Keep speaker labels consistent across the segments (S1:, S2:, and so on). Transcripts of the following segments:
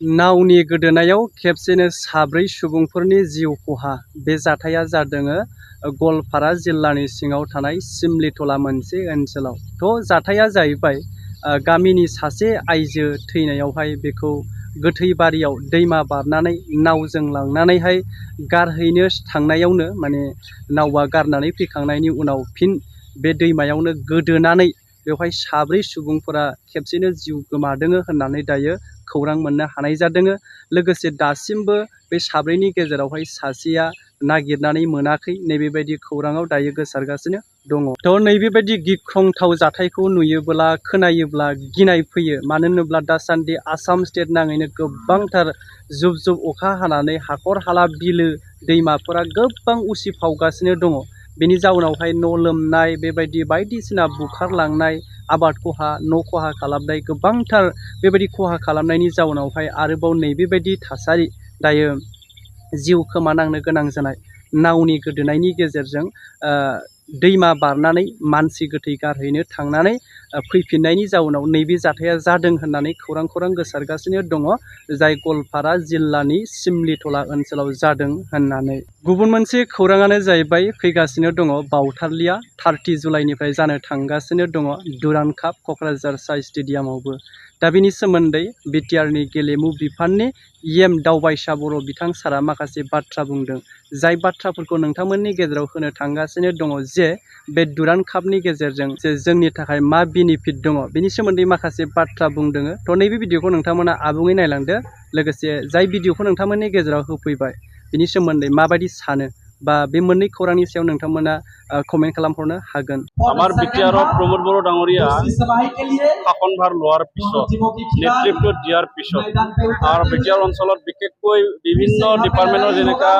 S1: नावनि गोदोनायाव खेबसेनो साब्रै सुबुंफोरनि जिउ खहा। बे जाथाया जादों गवालपारा जिल्लानि सिङाव थानाय सिमलितला मोनसे ओनसोलाव। जाथाया जाहैबाय गामिनि सासे आइजो थैनायावहाय बेखौ गोथैबारियाव दैमा बारनानै नावजों लांनानैहाय गारहैनो थांनायावनो माने नावआ गारनानै फैखांनायनि उनाव फिन बे दैमायावनो गोदोनानै बेवहाय साब्रै सुबुंफोरा खेबसेनो जिउ गोमादों होननानै दायो खौरां मोननो हानाय जादों। लोगोसे दासिमबो बे साब्रैनि गेजेरावहाय सासेया नागिरनानै मोनाखै, नैबेबायदि खौराङाव दायो गोसारगासिनो दङ। नैबेबायदि गिख्रंथाव जाथायखौ नुयोब्ला खोनायोब्ला गिनाय फैयो। मानो होनोब्ला दासान्दि आसाम स्टेट नाङैनो गोबांथार जुब जुब अखा हानानै हाखर हाला बिलो दैमाफोरा गोबां उसिफावगासिनो दङ। बेनि जाउनावहाय न' लोमनाय, बेबायदि बायदिसिना बुखारलांनाय, आबाद खहा, न' खहा खालामनाय, गोबांथार बेबायदि खहा खालामनायनि जाउनावहाय आरोबाव नैबेबायदि थासारि दायो जिउ खोमानांनो गोनां जानाय। नावनि गोदोनायनि गेजेरजों दैमा बारनानै मानसि गोथै गारहैनो थांनानै फैफिननायनि जाउनाव नैबे जाथाया जादों होननानै खौरां गोसारगासिनो दङ, जाय गवालपारा जिल्लानि सिमलितला ओनसोलाव जादों होननानै। गुबुन मोनसे खौराङानो जाहैबाय फैगासिनो दङ बावथारलिया 30 जुलाइनिफ्राय जानो थांगासिनो दङ दुरान्ड काप क'क्राझार साइ स्टेडियामावबो। दा बेनि सोमोन्दै बिटिआरनि गेलेमु बिफाननि दावबायसा बर' बिथां सारा माखासे बाथ्रा बुंदों, जाय बाथ्राफोरखौ नोंथांमोननि गेजेराव होनो थांगासिनो दङ जे बे दुरान्ड कापनि गेजेरजों जे जोंनि थाखाय मा बेनिफिट दङ बेनि सोमोन्दै माखासे बाथ्रा बुंदों। नैबे भिडिअखौ नोंथांमोना आबुङै नायलांदो। लोगोसे जाय भिडिअखौ नोंथांमोननि गेजेराव होफैबाय बिनि सोमोन्दै माबायदि सानो बा बे मोननै खौरांनि सायाव नोंथांमोना कमेन्ट खालामहरनो हागोन।
S2: আমার বিটিআরত প্রমোদ বড় ডাঙরিয়া শাসনভার লোৱাৰ পিছত নেতৃত্ব দিয়াৰ পিছত আৰু বিটিআৰ অঞ্চলত বিশেষকৈ বিভিন্ন ডিপাৰ্টমেণ্টৰ যেনেকা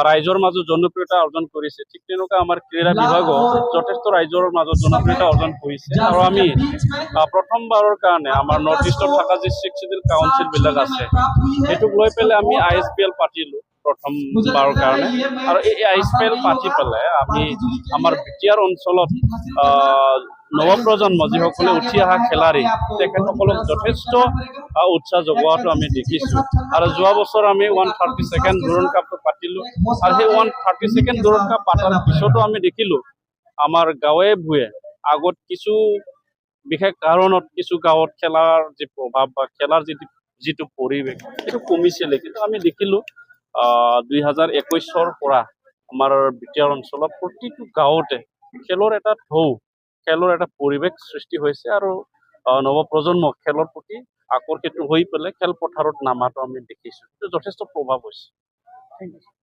S2: ৰাইজৰ মাজত জনপ্ৰিয়তা অৰ্জন কৰিছে, ঠিক তেনেকুৱা আমাৰ ক্ৰীড়া বিভাগত যথেষ্ট ৰাইজৰ মাজত জনপ্ৰিয়তা অৰ্জন কৰিছে। আৰু আমি প্ৰথমবাৰৰ কাৰণে আমাৰ নৰ্থ ইষ্টত থকা যি 6 চিডিউল কাউন্সিলবিলাক আছে সেইটোক লৈ পেলাই আমি ISPL পাতিলোঁ প্ৰথমবাৰৰ কাৰণে। আৰু এই ISPL পাতি পেলাই আমি আমাৰ বিটিআৰ অঞ্চলত নৱপ্ৰজন্ম যিসকলে উঠি অহা খেলাৰী তেখেতসকলক যথেষ্ট উৎসাহ যোগোৱাটো আমি দেখিছোঁ। আৰু যোৱা বছৰ আমি 132nd দুৰান্ড কাপটো পাতিলোঁ। আৰু সেই 132nd দুৰান্ড কাপ পাতাৰ পিছতো আমি দেখিলোঁ আমাৰ গাঁৱে ভূঞে আগত কিছু বিশেষ কাৰণত কিছু গাঁৱত খেলাৰ যি প্ৰভাৱ বা খেলাৰ যিটো পৰিৱেশ সেইটো কমিছিলে। কিন্তু আমি দেখিলোঁ 2021 পৰা আমাৰ বিটিআৰ অঞ্চলত প্ৰতিটো গাঁৱতে খেলৰ এটা খেলৰ এটা পৰিৱেশ সৃষ্টি হৈছে আৰু নৱপ্ৰজন্মক খেলৰ প্ৰতি আকৰ্ষিত হৈ পেলাই খেলপথাৰত নামাটো আমি দেখিছোঁ। যথেষ্ট প্ৰভাৱ হৈছে।